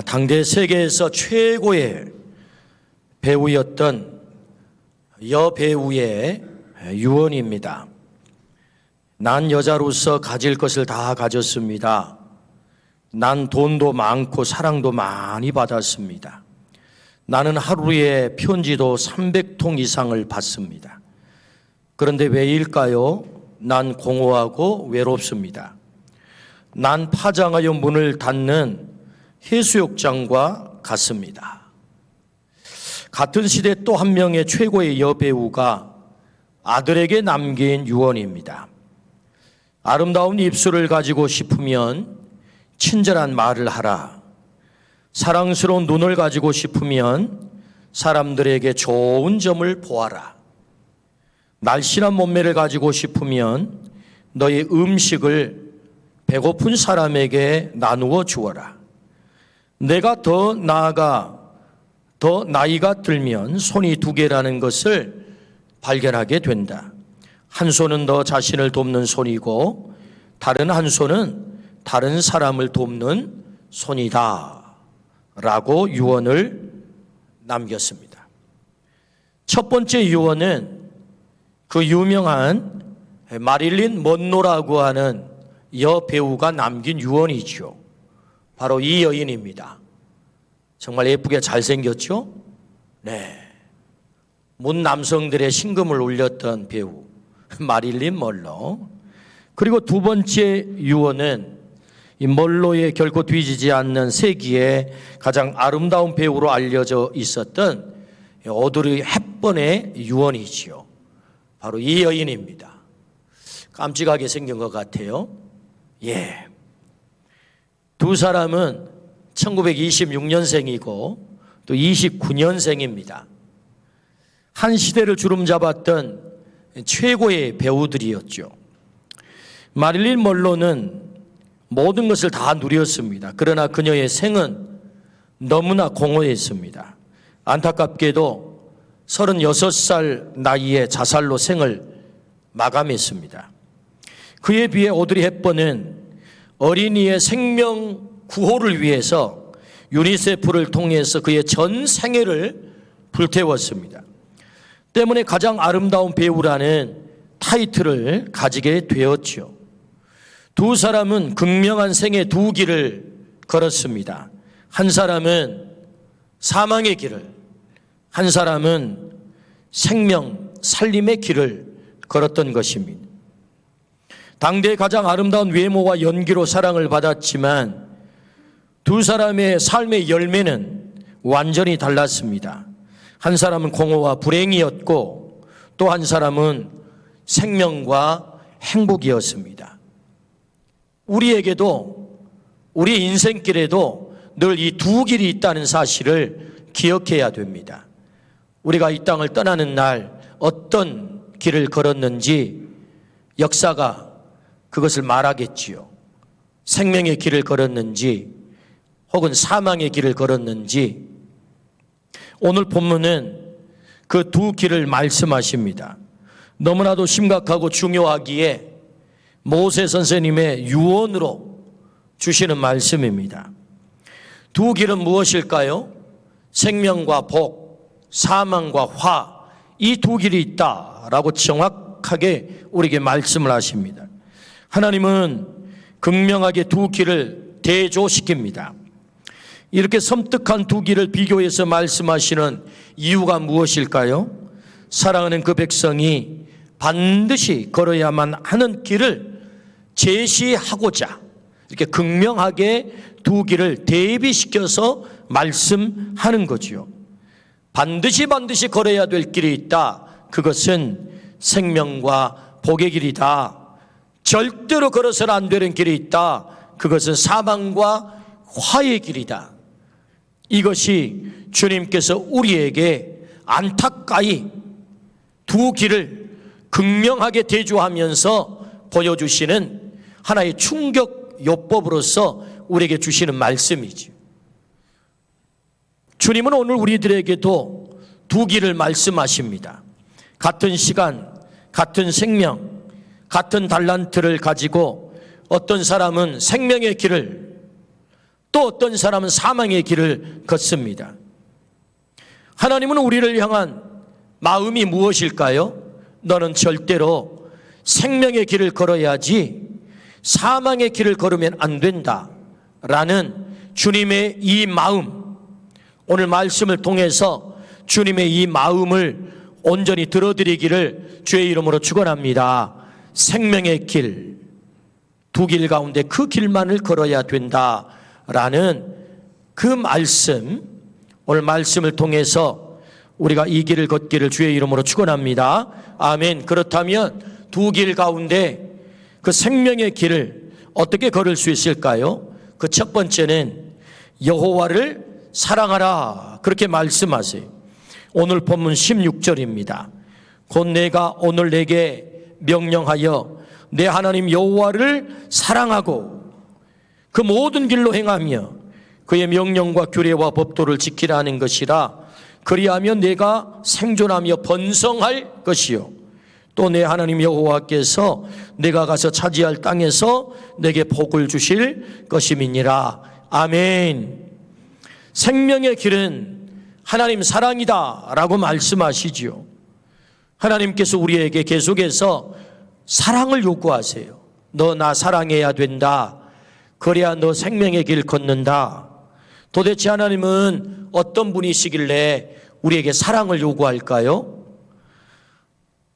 당대 세계에서 최고의 배우였던 여배우의 유언입니다. 난 여자로서 가질 것을 다 가졌습니다. 난 돈도 많고 사랑도 많이 받았습니다. 나는 하루에 편지도 300통 이상을 받습니다. 그런데 왜일까요? 난 공허하고 외롭습니다. 난 파장하여 문을 닫는 해수욕장과 같습니다. 같은 시대 또 한 명의 최고의 여배우가 아들에게 남긴 유언입니다. 아름다운 입술을 가지고 싶으면 친절한 말을 하라. 사랑스러운 눈을 가지고 싶으면 사람들에게 좋은 점을 보아라. 날씬한 몸매를 가지고 싶으면 너의 음식을 배고픈 사람에게 나누어 주어라. 내가 더 나이가 들면 손이 두 개라는 것을 발견하게 된다. 한 손은 너 자신을 돕는 손이고 다른 한 손은 다른 사람을 돕는 손이다 라고 유언을 남겼습니다. 첫 번째 유언은 그 유명한 마릴린 먼로라고 하는 여배우가 남긴 유언이죠. 바로 이 여인입니다. 정말 예쁘게 잘생겼죠? 네. 문 남성들의 심금을 울렸던 배우 마릴린 먼로. 그리고 두 번째 유언은 이 먼로에 결코 뒤지지 않는 세기의 가장 아름다운 배우로 알려져 있었던 오드리 헵번의 유언이지요. 바로 이 여인입니다. 깜찍하게 생긴 것 같아요. 예. 두 사람은 1926년생이고 또 29년생입니다. 한 시대를 주름잡았던 최고의 배우들이었죠. 마릴린 먼로는 모든 것을 다 누렸습니다. 그러나 그녀의 생은 너무나 공허했습니다. 안타깝게도 36살 나이에 자살로 생을 마감했습니다. 그에 비해 오드리 헵번은 어린이의 생명 구호를 위해서 유니세프를 통해서 그의 전 생애를 불태웠습니다. 때문에 가장 아름다운 배우라는 타이틀을 가지게 되었죠. 두 사람은 극명한 생의 두 길을 걸었습니다. 한 사람은 사망의 길을, 한 사람은 생명, 살림의 길을 걸었던 것입니다. 당대의 가장 아름다운 외모와 연기로 사랑을 받았지만 두 사람의 삶의 열매는 완전히 달랐습니다. 한 사람은 공허와 불행이었고 또 한 사람은 생명과 행복이었습니다. 우리에게도 우리 인생길에도 늘 이 두 길이 있다는 사실을 기억해야 됩니다. 우리가 이 땅을 떠나는 날 어떤 길을 걸었는지 역사가 그것을 말하겠지요. 생명의 길을 걸었는지 혹은 사망의 길을 걸었는지. 오늘 본문은 그 두 길을 말씀하십니다. 너무나도 심각하고 중요하기에 모세 선생님의 유언으로 주시는 말씀입니다. 두 길은 무엇일까요? 생명과 복, 사망과 화, 이 두 길이 있다라고 정확하게 우리에게 말씀을 하십니다. 하나님은 극명하게 두 길을 대조시킵니다. 이렇게 섬뜩한 두 길을 비교해서 말씀하시는 이유가 무엇일까요? 사랑하는 그 백성이 반드시 걸어야만 하는 길을 제시하고자 이렇게 극명하게 두 길을 대비시켜서 말씀하는 거지요. 반드시 걸어야 될 길이 있다. 그것은 생명과 복의 길이다. 절대로 걸어서는 안 되는 길이 있다. 그것은 사망과 화의 길이다. 이것이 주님께서 우리에게 안타까이 두 길을 극명하게 대조하면서 보여주시는 하나의 충격 요법으로서 우리에게 주시는 말씀이죠. 주님은 오늘 우리들에게도 두 길을 말씀하십니다. 같은 시간, 같은 생명, 같은 달란트를 가지고 어떤 사람은 생명의 길을, 또 어떤 사람은 사망의 길을 걷습니다. 하나님은 우리를 향한 마음이 무엇일까요? 너는 절대로 생명의 길을 걸어야지 사망의 길을 걸으면 안 된다 라는 주님의 이 마음, 오늘 말씀을 통해서 주님의 이 마음을 온전히 들어드리기를 주의 이름으로 축원합니다. 생명의 길, 두 길 가운데 그 길만을 걸어야 된다라는 그 말씀, 오늘 말씀을 통해서 우리가 이 길을 걷기를 주의 이름으로 축원합니다. 아멘. 그렇다면 두 길 가운데 그 생명의 길을 어떻게 걸을 수 있을까요? 그 첫 번째는 여호와를 사랑하라 그렇게 말씀하세요. 오늘 본문 16절입니다. 곧 내가 오늘 내게 명령하여 내 하나님 여호와를 사랑하고 그 모든 길로 행하며 그의 명령과 규례와 법도를 지키라는 것이라. 그리하면 내가 생존하며 번성할 것이요 또 내 하나님 여호와께서 내가 가서 차지할 땅에서 내게 복을 주실 것임이니라. 아멘. 생명의 길은 하나님 사랑이다 라고 말씀하시지요. 하나님께서 우리에게 계속해서 사랑을 요구하세요. 너 나 사랑해야 된다. 그래야 너 생명의 길 걷는다. 도대체 하나님은 어떤 분이시길래 우리에게 사랑을 요구할까요?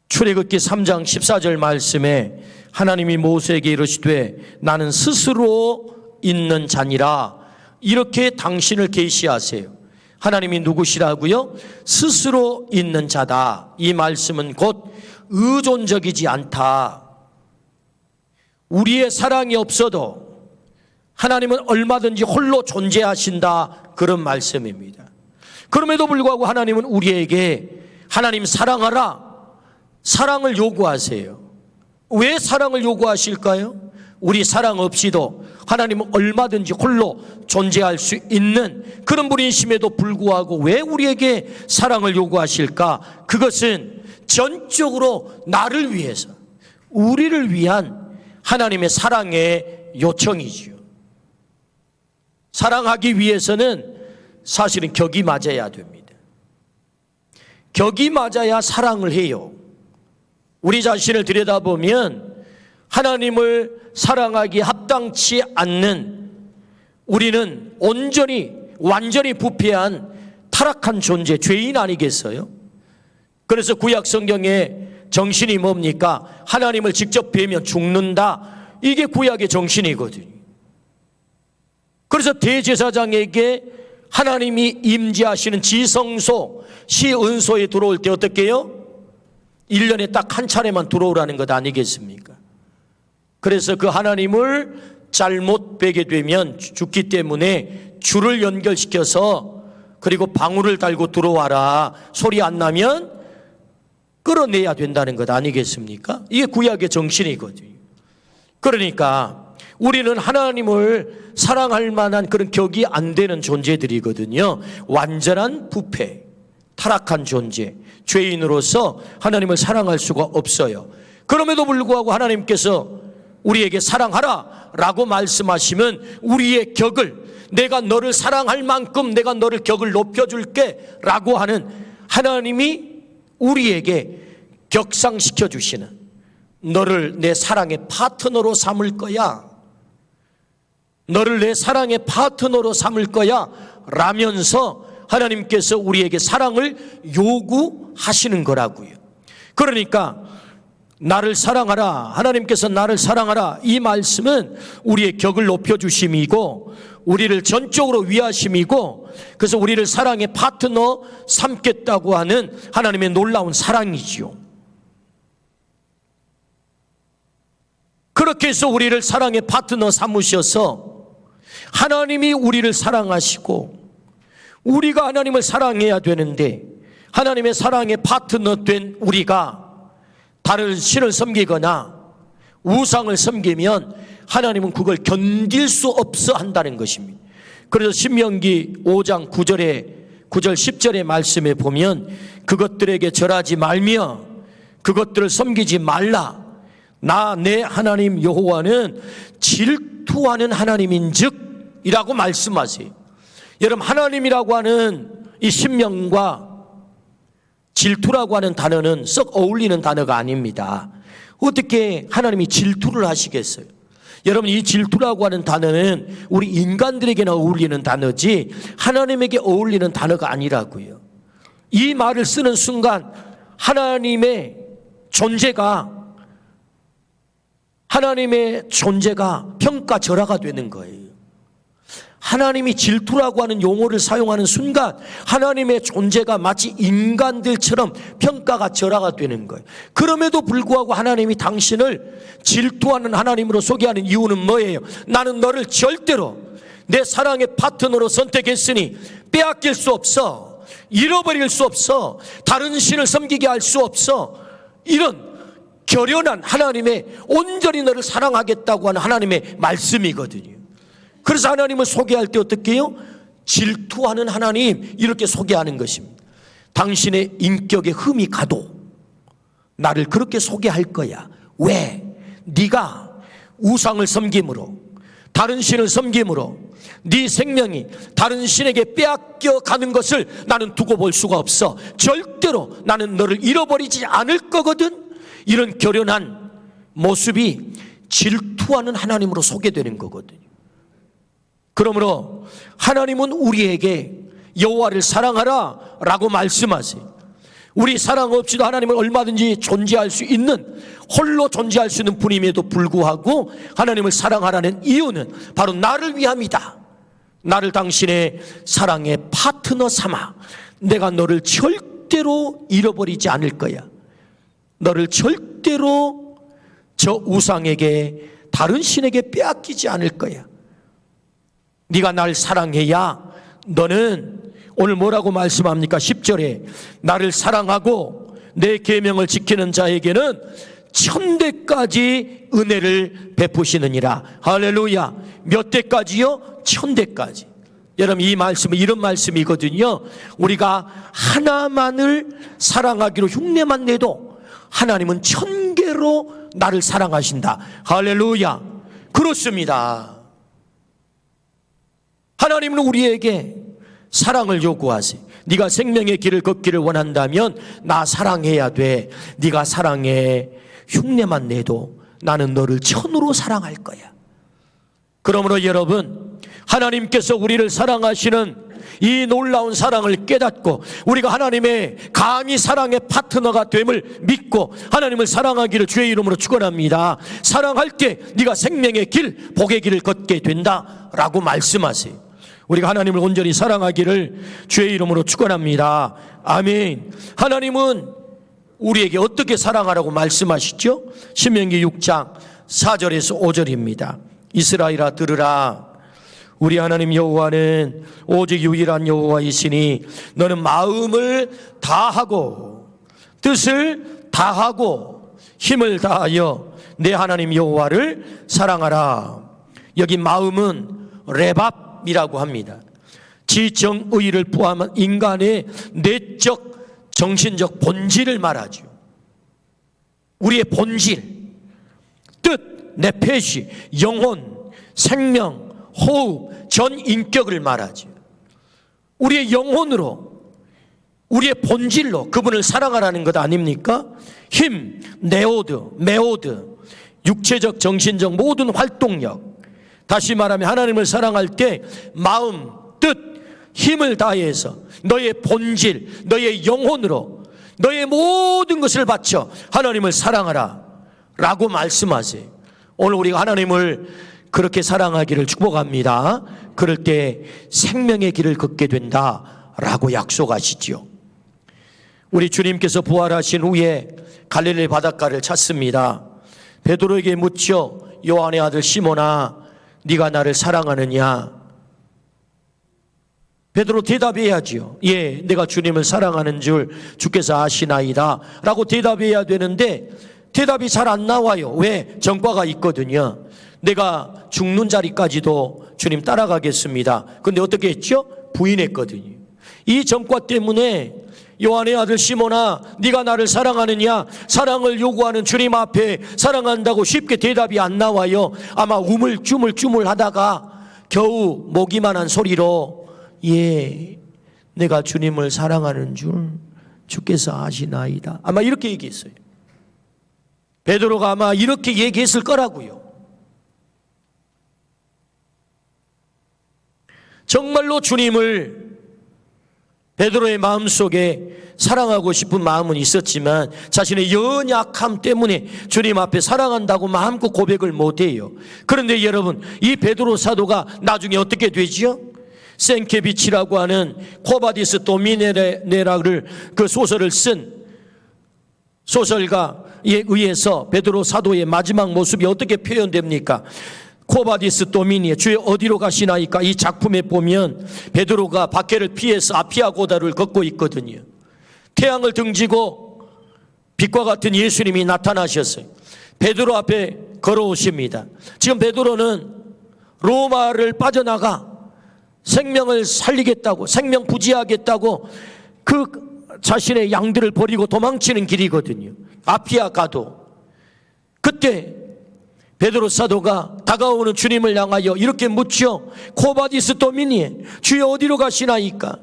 출애굽기 3장 14절 말씀에 하나님이 모세에게 이르시되 나는 스스로 있는 자니라 이렇게 당신을 계시하세요. 하나님이 누구시라고요? 스스로 있는 자다. 이 말씀은 곧 의존적이지 않다. 우리의 사랑이 없어도 하나님은 얼마든지 홀로 존재하신다. 그런 말씀입니다. 그럼에도 불구하고 하나님은 우리에게 하나님 사랑하라, 사랑을 요구하세요. 왜 사랑을 요구하실까요? 우리 사랑 없이도 하나님은 얼마든지 홀로 존재할 수 있는 그런 분이심에도 불구하고 왜 우리에게 사랑을 요구하실까? 그것은 전적으로 나를 위해서, 우리를 위한 하나님의 사랑의 요청이지요. 사랑하기 위해서는 사실은 격이 맞아야 됩니다. 격이 맞아야 사랑을 해요. 우리 자신을 들여다보면 하나님을 사랑하기에 합당치 않는, 우리는 온전히 완전히 부패한 타락한 존재, 죄인 아니겠어요? 그래서 구약 성경의 정신이 뭡니까? 하나님을 직접 뵈면 죽는다. 이게 구약의 정신이거든요. 그래서 대제사장에게 하나님이 임재하시는 지성소, 시은소에 들어올 때 어떻게 해요? 1년에 딱 한 차례만 들어오라는 것 아니겠습니까? 그래서 그 하나님을 잘못 뵈게 되면 죽기 때문에 줄을 연결시켜서 그리고 방울을 달고 들어와라. 소리 안 나면 끌어내야 된다는 것 아니겠습니까? 이게 구약의 정신이거든요. 그러니까 우리는 하나님을 사랑할 만한 그런 격이 안 되는 존재들이거든요. 완전한 부패, 타락한 존재, 죄인으로서 하나님을 사랑할 수가 없어요. 그럼에도 불구하고 하나님께서 우리에게 사랑하라 라고 말씀하시면 우리의 격을, 내가 너를 사랑할 만큼 내가 너를 격을 높여줄게 라고 하는, 하나님이 우리에게 격상시켜 주시는, 너를 내 사랑의 파트너로 삼을 거야, 너를 내 사랑의 파트너로 삼을 거야 라면서 하나님께서 우리에게 사랑을 요구하시는 거라고요. 그러니까 나를 사랑하라, 하나님께서 나를 사랑하라, 이 말씀은 우리의 격을 높여주심이고 우리를 전적으로 위하심이고, 그래서 우리를 사랑의 파트너 삼겠다고 하는 하나님의 놀라운 사랑이지요. 그렇게 해서 우리를 사랑의 파트너 삼으셔서 하나님이 우리를 사랑하시고 우리가 하나님을 사랑해야 되는데, 하나님의 사랑의 파트너 된 우리가 다른 신을 섬기거나 우상을 섬기면 하나님은 그걸 견딜 수 없어 한다는 것입니다. 그래서 신명기 5장 9절 10절의 말씀에 보면 그것들에게 절하지 말며 그것들을 섬기지 말라. 나 내 하나님 여호와는 질투하는 하나님인즉 이라고 말씀하세요. 여러분, 하나님이라고 하는 이 신명과 질투라고 하는 단어는 썩 어울리는 단어가 아닙니다. 어떻게 하나님이 질투를 하시겠어요? 여러분, 이 질투라고 하는 단어는 우리 인간들에게나 어울리는 단어지 하나님에게 어울리는 단어가 아니라고요. 이 말을 쓰는 순간 하나님의 존재가 평가절하가 되는 거예요. 하나님이 질투라고 하는 용어를 사용하는 순간 하나님의 존재가 마치 인간들처럼 평가가 절하가 되는 거예요. 그럼에도 불구하고 하나님이 당신을 질투하는 하나님으로 소개하는 이유는 뭐예요? 나는 너를 절대로 내 사랑의 파트너로 선택했으니 빼앗길 수 없어, 잃어버릴 수 없어, 다른 신을 섬기게 할 수 없어. 이런 결연한 하나님의 온전히 너를 사랑하겠다고 하는 하나님의 말씀이거든요. 그래서 하나님을 소개할 때 어떻게 해요? 질투하는 하나님, 이렇게 소개하는 것입니다. 당신의 인격에 흠이 가도 나를 그렇게 소개할 거야. 왜? 네가 우상을 섬김으로, 다른 신을 섬김으로 네 생명이 다른 신에게 빼앗겨 가는 것을 나는 두고 볼 수가 없어. 절대로 나는 너를 잃어버리지 않을 거거든. 이런 결연한 모습이 질투하는 하나님으로 소개되는 거거든요. 그러므로 하나님은 우리에게 여호와를 사랑하라 라고 말씀하세요. 우리 사랑 없이도 하나님은 얼마든지 존재할 수 있는, 홀로 존재할 수 있는 분임에도 불구하고 하나님을 사랑하라는 이유는 바로 나를 위함이다. 나를 당신의 사랑의 파트너 삼아 내가 너를 절대로 잃어버리지 않을 거야. 너를 절대로 저 우상에게, 다른 신에게 빼앗기지 않을 거야. 네가 날 사랑해야 너는 오늘 뭐라고 말씀합니까? 10절에 나를 사랑하고 내 계명을 지키는 자에게는 천대까지 은혜를 베푸시느니라. 할렐루야. 몇 대까지요? 천대까지. 여러분, 이 말씀은 이런 말씀이거든요. 우리가 하나만을 사랑하기로 흉내만 내도 하나님은 1000개로 나를 사랑하신다. 할렐루야. 그렇습니다. 하나님은 우리에게 사랑을 요구하세요. 네가 생명의 길을 걷기를 원한다면 나 사랑해야 돼. 네가 사랑해. 흉내만 내도 나는 너를 1000으로 사랑할 거야. 그러므로 여러분, 하나님께서 우리를 사랑하시는 이 놀라운 사랑을 깨닫고 우리가 하나님의 감히 사랑의 파트너가 됨을 믿고 하나님을 사랑하기를 주의 이름으로 축원합니다. 사랑할 때 네가 생명의 길, 복의 길을 걷게 된다라고 말씀하세요. 우리가 하나님을 온전히 사랑하기를 주의 이름으로 축원합니다. 아멘. 하나님은 우리에게 어떻게 사랑하라고 말씀하시죠? 신명기 6장 4절에서 5절입니다. 이스라엘아 들으라. 우리 하나님 여호와는 오직 유일한 여호와이시니 너는 마음을 다하고 뜻을 다하고 힘을 다하여 내 하나님 여호와를 사랑하라. 여기 마음은 레밥이라고 합니다. 지정의를 포함한 인간의 내적 정신적 본질을 말하죠. 우리의 본질, 뜻, 네페시, 영혼, 생명, 호흡, 전 인격을 말하죠. 우리의 영혼으로, 우리의 본질로 그분을 사랑하라는 것 아닙니까? 힘, 네오드, 메오드, 육체적, 정신적 모든 활동력. 다시 말하면 하나님을 사랑할 때 마음, 뜻, 힘을 다해서 너의 본질, 너의 영혼으로 너의 모든 것을 바쳐 하나님을 사랑하라 라고 말씀하세요. 오늘 우리가 하나님을 그렇게 사랑하기를 축복합니다. 그럴 때 생명의 길을 걷게 된다라고 약속하시지요. 우리 주님께서 부활하신 후에 갈릴리 바닷가를 찾습니다. 베드로에게 묻죠. 요한의 아들 시몬아, 네가 나를 사랑하느냐? 베드로 대답해야지요. 예, 내가 주님을 사랑하는 줄 주께서 아시나이다 라고 대답해야 되는데 대답이 잘 안 나와요. 왜? 전과가 있거든요. 내가 죽는 자리까지도 주님 따라가겠습니다. 근데 어떻게 했죠? 부인했거든요. 이 전과 때문에 요한의 아들 시몬아, 네가 나를 사랑하느냐? 사랑을 요구하는 주님 앞에 사랑한다고 쉽게 대답이 안 나와요. 아마 우물쭈물쭈물 하다가 겨우 모기만한 소리로 예, 내가 주님을 사랑하는 줄 주께서 아시나이다. 아마 이렇게 얘기했어요. 베드로가 아마 이렇게 얘기했을 거라고요. 정말로 주님을 베드로의 마음속에 사랑하고 싶은 마음은 있었지만 자신의 연약함 때문에 주님 앞에 사랑한다고 마음껏 고백을 못해요. 그런데 여러분, 이 베드로 사도가 나중에 어떻게 되지요? 생케비치라고 하는 코바디스 도미네라를 그 소설을 쓴 소설가에 의해서 베드로 사도의 마지막 모습이 어떻게 표현됩니까? 코바디스 도미니, 주의 어디로 가시나이까? 이 작품에 보면 베드로가 박해를 피해서 아피아고다를 걷고 있거든요. 태양을 등지고 빛과 같은 예수님이 나타나셨어요. 베드로 앞에 걸어오십니다. 지금 베드로는 로마를 빠져나가 생명을 살리겠다고, 생명 부지하겠다고 그 자신의 양들을 버리고 도망치는 길이거든요. 아피아가도. 그때 베드로 사도가 다가오는 주님을 향하여 이렇게 묻죠. 코바디스 도미니, 주여 어디로 가시나이까?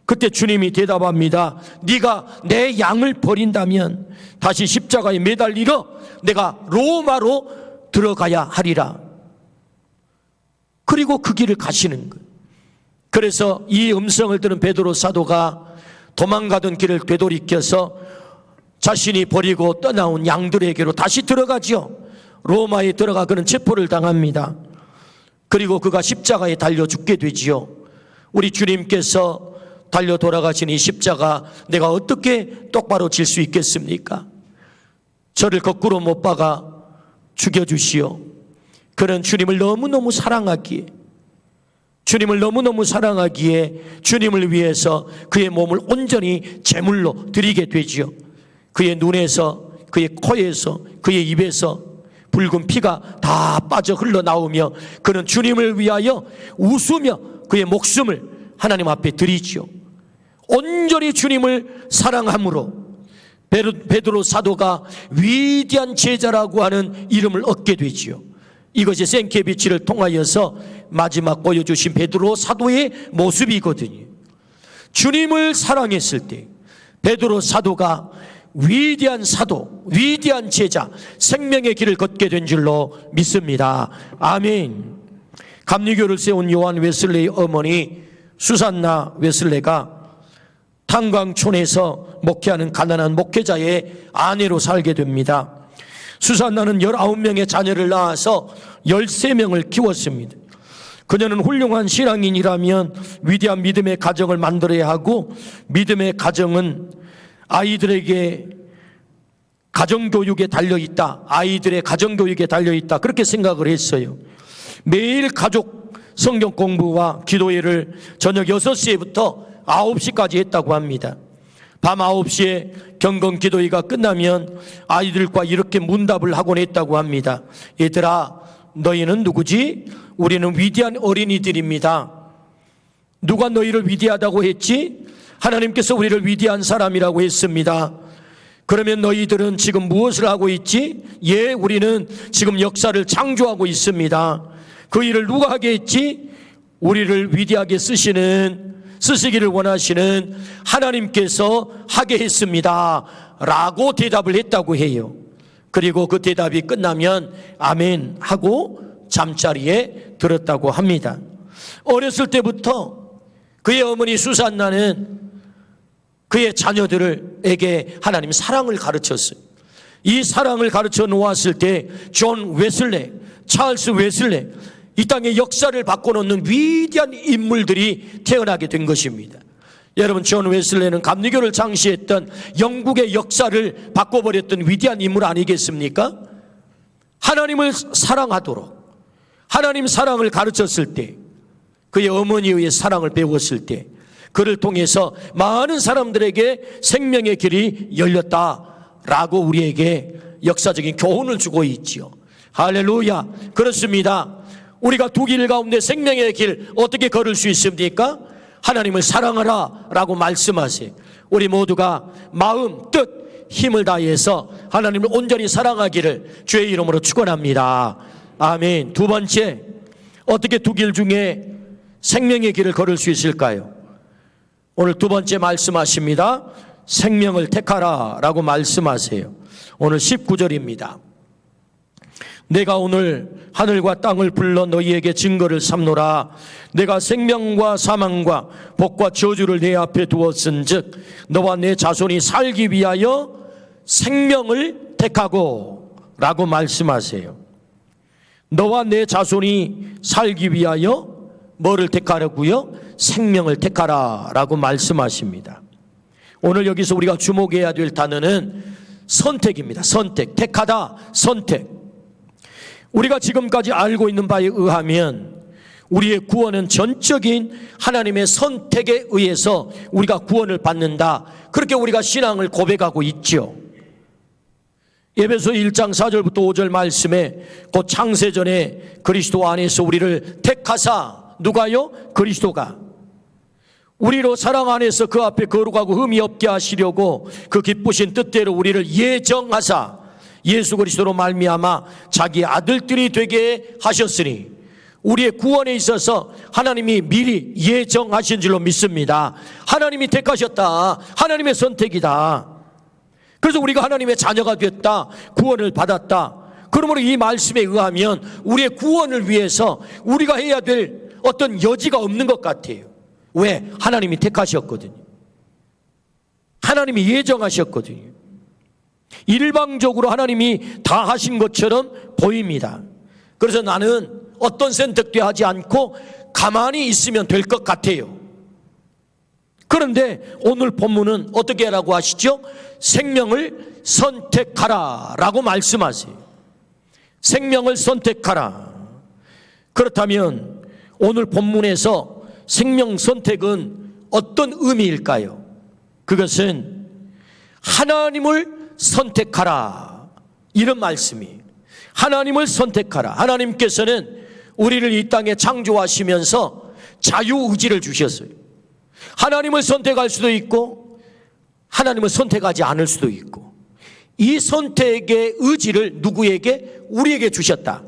그때 주님이 대답합니다. 네가 내 양을 버린다면 다시 십자가에 매달리러 내가 로마로 들어가야 하리라. 그리고 그 길을 가시는 거예요. 그래서 이 음성을 들은 베드로 사도가 도망가던 길을 되돌이켜서 자신이 버리고 떠나온 양들에게로 다시 들어가지요. 로마에 들어가 그는 체포를 당합니다. 그리고 그가 십자가에 달려 죽게 되지요. 우리 주님께서 달려 돌아가신 이 십자가 내가 어떻게 똑바로 질 수 있겠습니까? 저를 거꾸로 못 박아 죽여주시오. 그는 주님을 너무너무 사랑하기에, 주님을 너무너무 사랑하기에 주님을 위해서 그의 몸을 온전히 제물로 드리게 되지요. 그의 눈에서, 그의 코에서, 그의 입에서 붉은 피가 다 빠져 흘러나오며 그는 주님을 위하여 웃으며 그의 목숨을 하나님 앞에 드리지요. 온전히 주님을 사랑함으로 베드로 사도가 위대한 제자라고 하는 이름을 얻게 되지요. 이것이 생케비치를 통하여서 마지막 보여주신 베드로 사도의 모습이거든요. 주님을 사랑했을 때 베드로 사도가 위대한 사도, 위대한 제자, 생명의 길을 걷게 된 줄로 믿습니다. 아멘. 감리교를 세운 요한 웨슬레의 어머니 수산나 웨슬레가 탄광촌에서 목회하는 가난한 목회자의 아내로 살게 됩니다. 수산나는 19명의 자녀를 낳아서 13명을 키웠습니다. 그녀는 훌륭한 신앙인이라면 위대한 믿음의 가정을 만들어야 하고, 믿음의 가정은 아이들에게 가정교육에 달려있다, 아이들의 가정교육에 달려있다, 그렇게 생각을 했어요. 매일 가족 성경 공부와 기도회를 저녁 6시부터 9시까지 했다고 합니다. 밤 9시에 경건 기도회가 끝나면 아이들과 이렇게 문답을 하곤 했다고 합니다. 얘들아, 너희는 누구지? 우리는 위대한 어린이들입니다. 누가 너희를 위대하다고 했지? 하나님께서 우리를 위대한 사람이라고 했습니다. 그러면 너희들은 지금 무엇을 하고 있지? 예, 우리는 지금 역사를 창조하고 있습니다. 그 일을 누가 하게 했지? 우리를 위대하게 쓰시기를 원하시는 하나님께서 하게 했습니다 라고 대답을 했다고 해요. 그리고 그 대답이 끝나면 아멘 하고 잠자리에 들었다고 합니다. 어렸을 때부터 그의 어머니 수산나는 그의 자녀들에게 하나님 사랑을 가르쳤어요. 이 사랑을 가르쳐 놓았을 때 존 웨슬레, 찰스 웨슬레, 이 땅의 역사를 바꿔놓는 위대한 인물들이 태어나게 된 것입니다. 여러분, 존 웨슬레는 감리교를 창시했던 영국의 역사를 바꿔버렸던 위대한 인물 아니겠습니까? 하나님을 사랑하도록, 하나님 사랑을 가르쳤을 때, 그의 어머니의 사랑을 배웠을 때 그를 통해서 많은 사람들에게 생명의 길이 열렸다라고 우리에게 역사적인 교훈을 주고 있지요. 할렐루야. 그렇습니다. 우리가 두 길 가운데 생명의 길 어떻게 걸을 수 있습니까? 하나님을 사랑하라 라고 말씀하세요. 우리 모두가 마음, 뜻, 힘을 다해서 하나님을 온전히 사랑하기를 주의 이름으로 축원합니다. 아멘. 두 번째, 어떻게 두 길 중에 생명의 길을 걸을 수 있을까요? 오늘 두 번째 말씀하십니다. 생명을 택하라 라고 말씀하세요. 오늘 19절입니다. 내가 오늘 하늘과 땅을 불러 너희에게 증거를 삼노라. 내가 생명과 사망과 복과 저주를 내 앞에 두었은즉 너와 내 자손이 살기 위하여 생명을 택하고 라고 말씀하세요. 너와 내 자손이 살기 위하여 뭐를 택하라고요? 생명을 택하라 라고 말씀하십니다. 오늘 여기서 우리가 주목해야 될 단어는 선택입니다. 선택, 택하다, 선택. 우리가 지금까지 알고 있는 바에 의하면 우리의 구원은 전적인 하나님의 선택에 의해서 우리가 구원을 받는다. 그렇게 우리가 신앙을 고백하고 있죠. 에베소 1장 4절부터 5절 말씀에 곧 창세전에 그리스도 안에서 우리를 택하사, 누가요? 그리스도가 우리로 사랑 안에서 그 앞에 거룩하고 흠이 없게 하시려고 그 기쁘신 뜻대로 우리를 예정하사 예수 그리스도로 말미암아 자기 아들들이 되게 하셨으니, 우리의 구원에 있어서 하나님이 미리 예정하신 줄로 믿습니다. 하나님이 택하셨다. 하나님의 선택이다. 그래서 우리가 하나님의 자녀가 됐다. 구원을 받았다. 그러므로 이 말씀에 의하면 우리의 구원을 위해서 우리가 해야 될 어떤 여지가 없는 것 같아요. 왜? 하나님이 택하셨거든요. 하나님이 예정하셨거든요. 일방적으로 하나님이 다 하신 것처럼 보입니다. 그래서 나는 어떤 선택도 하지 않고 가만히 있으면 될 것 같아요. 그런데 오늘 본문은 어떻게 하라고 하시죠? 생명을 선택하라 라고 말씀하세요. 생명을 선택하라. 그렇다면 오늘 본문에서 생명 선택은 어떤 의미일까요? 그것은 하나님을 선택하라, 이런 말씀이에요. 하나님을 선택하라. 하나님께서는 우리를 이 땅에 창조하시면서 자유의지를 주셨어요. 하나님을 선택할 수도 있고 하나님을 선택하지 않을 수도 있고, 이 선택의 의지를 누구에게? 우리에게 주셨다.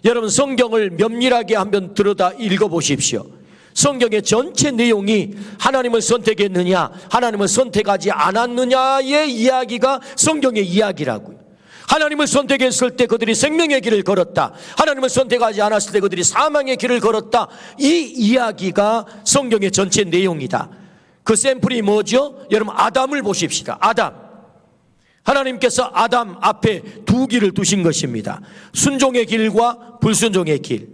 여러분, 성경을 면밀하게 한번 들여다 읽어보십시오. 성경의 전체 내용이 하나님을 선택했느냐, 하나님을 선택하지 않았느냐의 이야기가 성경의 이야기라고요. 하나님을 선택했을 때 그들이 생명의 길을 걸었다. 하나님을 선택하지 않았을 때 그들이 사망의 길을 걸었다. 이 이야기가 성경의 전체 내용이다. 그 샘플이 뭐죠? 여러분, 아담을 보십시다. 아담. 하나님께서 아담 앞에 두 길을 두신 것입니다. 순종의 길과 불순종의 길.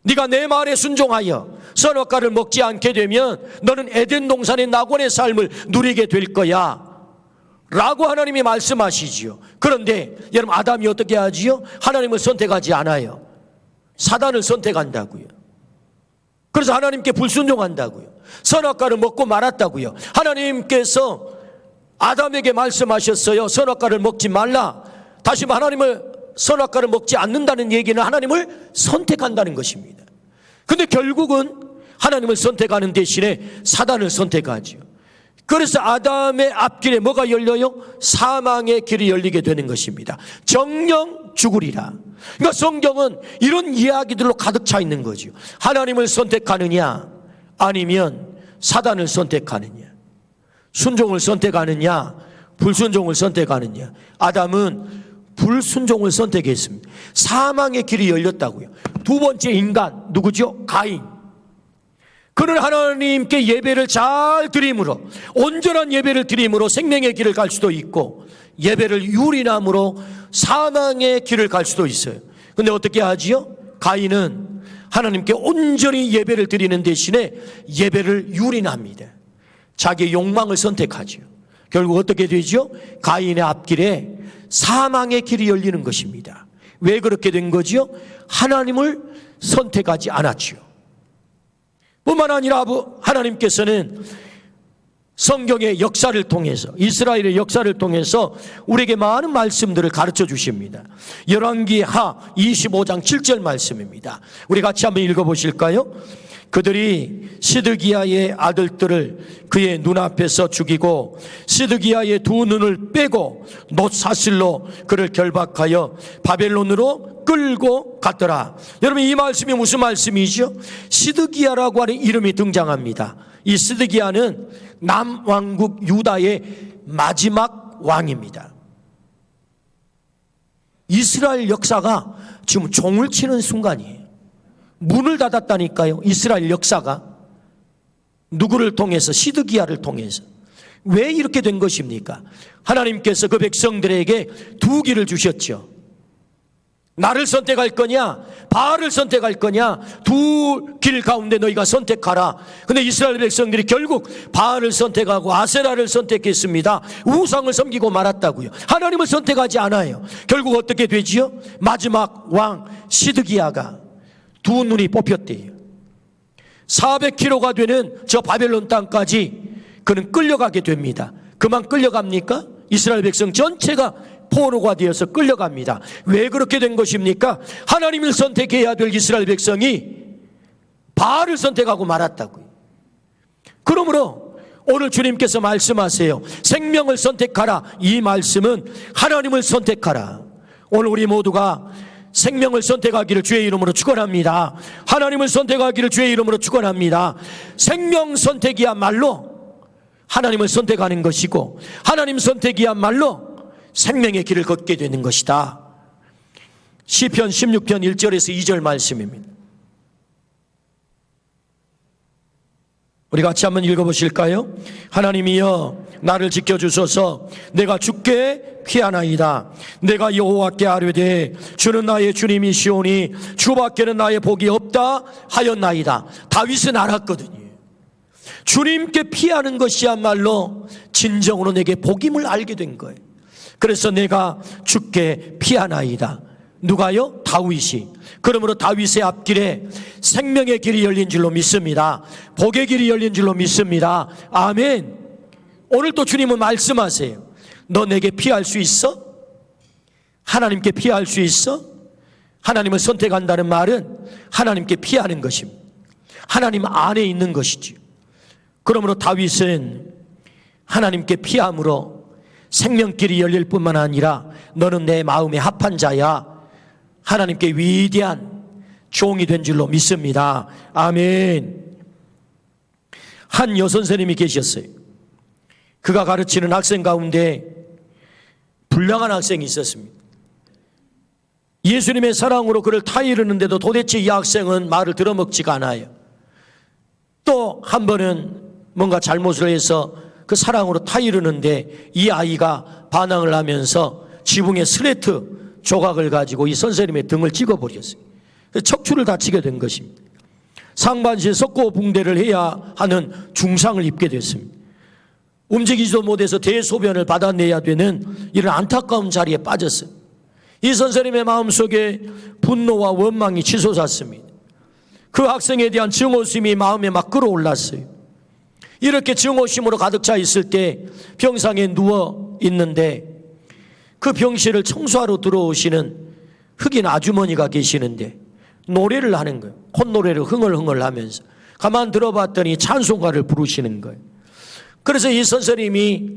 네가 내 말에 순종하여 선악과를 먹지 않게 되면 너는 에덴 동산의 낙원의 삶을 누리게 될 거야 라고 하나님이 말씀하시지요. 그런데 여러분, 아담이 어떻게 하지요? 하나님을 선택하지 않아요. 사단을 선택한다고요. 그래서 하나님께 불순종한다고요. 선악과를 먹고 말았다고요. 하나님께서 아담에게 말씀하셨어요. 선악과를 먹지 말라. 다시 하나님을 선악과를 먹지 않는다는 얘기는 하나님을 선택한다는 것입니다. 근데 결국은 하나님을 선택하는 대신에 사단을 선택하죠. 그래서 아담의 앞길에 뭐가 열려요? 사망의 길이 열리게 되는 것입니다. 정령 죽으리라. 그러니까 성경은 이런 이야기들로 가득 차 있는 거죠. 하나님을 선택하느냐 아니면 사단을 선택하느냐, 순종을 선택하느냐 불순종을 선택하느냐. 아담은 불순종을 선택했습니다. 사망의 길이 열렸다고요. 두 번째 인간 누구죠? 가인. 그는 하나님께 예배를 잘 드림으로, 온전한 예배를 드림으로 생명의 길을 갈 수도 있고, 예배를 유린함으로 사망의 길을 갈 수도 있어요. 근데 어떻게 하지요? 가인은 하나님께 온전히 예배를 드리는 대신에 예배를 유린합니다. 자기의 욕망을 선택하죠. 결국 어떻게 되죠? 가인의 앞길에 사망의 길이 열리는 것입니다. 왜 그렇게 된 거죠? 하나님을 선택하지 않았죠. 뿐만 아니라 하나님께서는 성경의 역사를 통해서, 이스라엘의 역사를 통해서 우리에게 많은 말씀들을 가르쳐 주십니다. 열왕기하 25장 7절 말씀입니다. 우리 같이 한번 읽어보실까요? 그들이 시드기야의 아들들을 그의 눈앞에서 죽이고 시드기야의 두 눈을 빼고 놋사슬로 그를 결박하여 바벨론으로 끌고 갔더라. 여러분, 이 말씀이 무슨 말씀이죠? 시드기야라고 하는 이름이 등장합니다. 이 시드기야는 남왕국 유다의 마지막 왕입니다. 이스라엘 역사가 지금 종을 치는 순간이에요. 문을 닫았다니까요. 이스라엘 역사가 누구를 통해서? 시드기야를 통해서. 왜 이렇게 된 것입니까? 하나님께서 그 백성들에게 두 길을 주셨죠. 나를 선택할 거냐, 바알을 선택할 거냐, 두 길 가운데 너희가 선택하라. 근데 이스라엘 백성들이 결국 바알을 선택하고 아세라를 선택했습니다. 우상을 섬기고 말았다고요. 하나님을 선택하지 않아요. 결국 어떻게 되지요? 마지막 왕 시드기야가 두 눈이 뽑혔대요. 400km가 되는 저 바벨론 땅까지 그는 끌려가게 됩니다. 그만 끌려갑니까? 이스라엘 백성 전체가 포로가 되어서 끌려갑니다. 왜 그렇게 된 것입니까? 하나님을 선택해야 될 이스라엘 백성이 바알을 선택하고 말았다고요. 그러므로 오늘 주님께서 말씀하세요. 생명을 선택하라. 이 말씀은 하나님을 선택하라. 오늘 우리 모두가 생명을 선택하기를 주의 이름으로 축원합니다. 하나님을 선택하기를 주의 이름으로 축원합니다. 생명 선택이야말로 하나님을 선택하는 것이고, 하나님 선택이야말로 생명의 길을 걷게 되는 것이다. 시편 16편 1절에서 2절 말씀입니다. 우리 같이 한번 읽어보실까요? 하나님이여 나를 지켜주소서. 내가 주께 피하나이다. 내가 여호와께 아뢰되 주는 나의 주님이시오니 주밖에는 나의 복이 없다 하였나이다. 다윗은 알았거든요. 주님께 피하는 것이야말로 진정으로 내게 복임을 알게 된 거예요. 그래서 내가 주께 피하나이다. 누가요? 다윗이. 그러므로 다윗의 앞길에 생명의 길이 열린 줄로 믿습니다. 복의 길이 열린 줄로 믿습니다. 아멘. 오늘 또 주님은 말씀하세요. 너 내게 피할 수 있어? 하나님께 피할 수 있어? 하나님을 선택한다는 말은 하나님께 피하는 것입니다. 하나님 안에 있는 것이죠. 그러므로 다윗은 하나님께 피함으로 생명길이 열릴 뿐만 아니라 너는 내 마음에 합한 자야. 하나님께 위대한 종이 된 줄로 믿습니다. 아멘. 한 여선생님이 계셨어요. 그가 가르치는 학생 가운데 불량한 학생이 있었습니다. 예수님의 사랑으로 그를 타이르는데도 도대체 이 학생은 말을 들어먹지가 않아요. 또 한 번은 뭔가 잘못을 해서 그 사랑으로 타이르는데 이 아이가 반항을 하면서 지붕에 슬레이트 조각을 가지고 이 선생님의 등을 찍어버렸어요. 척추를 다치게 된 것입니다. 상반신에 석고붕대를 해야 하는 중상을 입게 됐습니다. 움직이지도 못해서 대소변을 받아내야 되는 이런 안타까운 자리에 빠졌어요. 이 선생님의 마음속에 분노와 원망이 치솟았습니다. 그 학생에 대한 증오심이 마음에 막 끌어올랐어요. 이렇게 증오심으로 가득 차 있을 때 병상에 누워 있는데 그 병실을 청소하러 들어오시는 흑인 아주머니가 계시는데 노래를 하는 거예요. 콧노래를 흥얼흥얼 하면서. 가만 들어봤더니 찬송가를 부르시는 거예요. 그래서 이 선생님이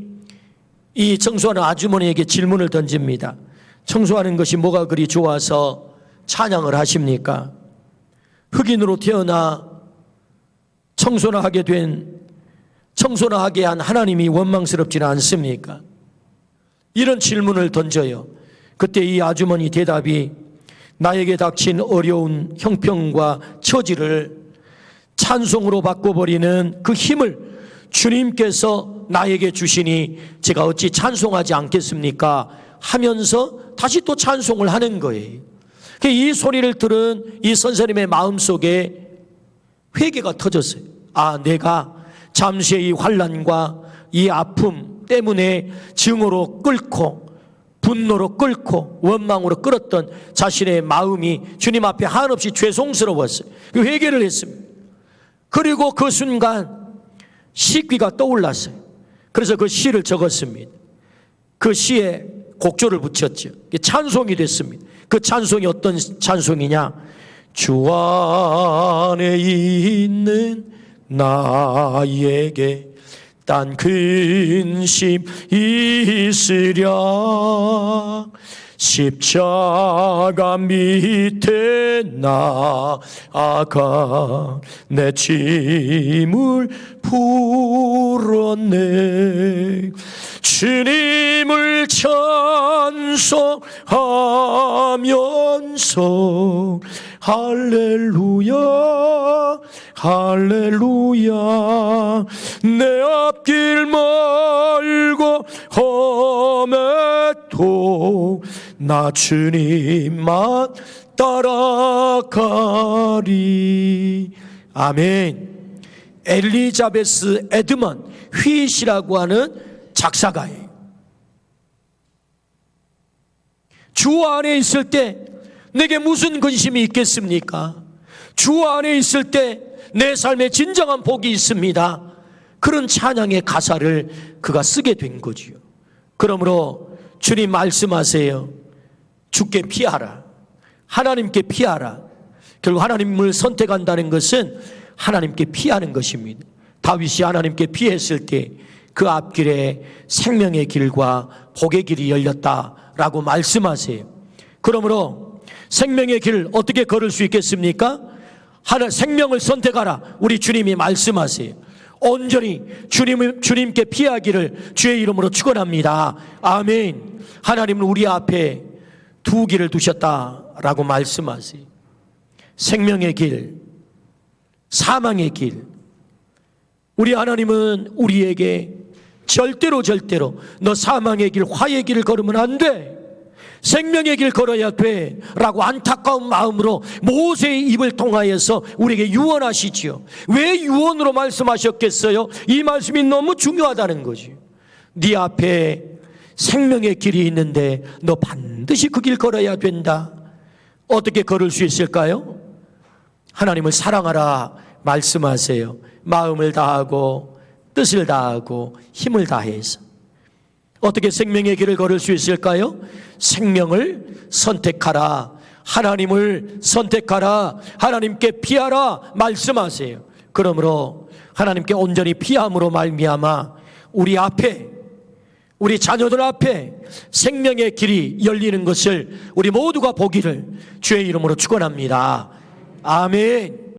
이 청소하는 아주머니에게 질문을 던집니다. 청소하는 것이 뭐가 그리 좋아서 찬양을 하십니까? 흑인으로 태어나 청소나 하게 한 하나님이 원망스럽지는 않습니까? 이런 질문을 던져요. 그때 이 아주머니 대답이 나에게 닥친 어려운 형편과 처지를 찬송으로 바꿔버리는 그 힘을 주님께서 나에게 주시니 제가 어찌 찬송하지 않겠습니까? 하면서 다시 또 찬송을 하는 거예요. 이 소리를 들은 이 선생님의 마음속에 회개가 터졌어요. 아, 내가 잠시의 이 환난과 이 아픔 때문에 증오로 끓고 분노로 끓고 원망으로 끓었던 자신의 마음이 주님 앞에 한없이 죄송스러웠어요. 그 회개를 했습니다. 그리고 그 순간 시귀가 떠올랐어요. 그래서 그 시를 적었습니다. 그 시에 곡조를 붙였죠. 찬송이 됐습니다. 그 찬송이 어떤 찬송이냐? 주 안에 있는 나에게 딴 근심 있으랴 십자가 밑에 나아가 내 짐을 풀었네. 주님을 찬송하면서 할렐루야 할렐루야 내 앞길 멀고 험해도 나 주님만 따라가리. 아멘. 엘리자베스 에드먼 휘시라고 하는 작사가예요. 주 안에 있을 때 내게 무슨 근심이 있겠습니까? 주 안에 있을 때 내 삶에 진정한 복이 있습니다. 그런 찬양의 가사를 그가 쓰게 된 거지요. 그러므로 주님 말씀하세요. 주께 피하라. 하나님께 피하라. 결국 하나님을 선택한다는 것은 하나님께 피하는 것입니다. 다윗이 하나님께 피했을 때 그 앞길에 생명의 길과 복의 길이 열렸다라고 말씀하세요. 그러므로 생명의 길을 어떻게 걸을 수 있겠습니까? 생명을 선택하라. 우리 주님이 말씀하세요. 온전히 주님께 피하기를 주의 이름으로 축원합니다. 아멘. 하나님은 우리 앞에 두 길을 두셨다라고 말씀하세요. 생명의 길, 사망의 길. 우리 하나님은 우리에게 절대로 너 사망의 길, 화의 길을 걸으면 안 돼. 생명의 길 걸어야 돼 라고 안타까운 마음으로 모세의 입을 통하여서 우리에게 유언하시지요. 왜 유언으로 말씀하셨겠어요? 이 말씀이 너무 중요하다는 거지. 네 앞에 생명의 길이 있는데 너 반드시 그 길 걸어야 된다. 어떻게 걸을 수 있을까요? 하나님을 사랑하라 말씀하세요. 마음을 다하고 뜻을 다하고 힘을 다해서. 어떻게 생명의 길을 걸을 수 있을까요? 생명을 선택하라. 하나님을 선택하라. 하나님께 피하라 말씀하세요. 그러므로 하나님께 온전히 피함으로 말미암아 우리 앞에, 우리 자녀들 앞에 생명의 길이 열리는 것을 우리 모두가 보기를 주의 이름으로 축원합니다. 아멘.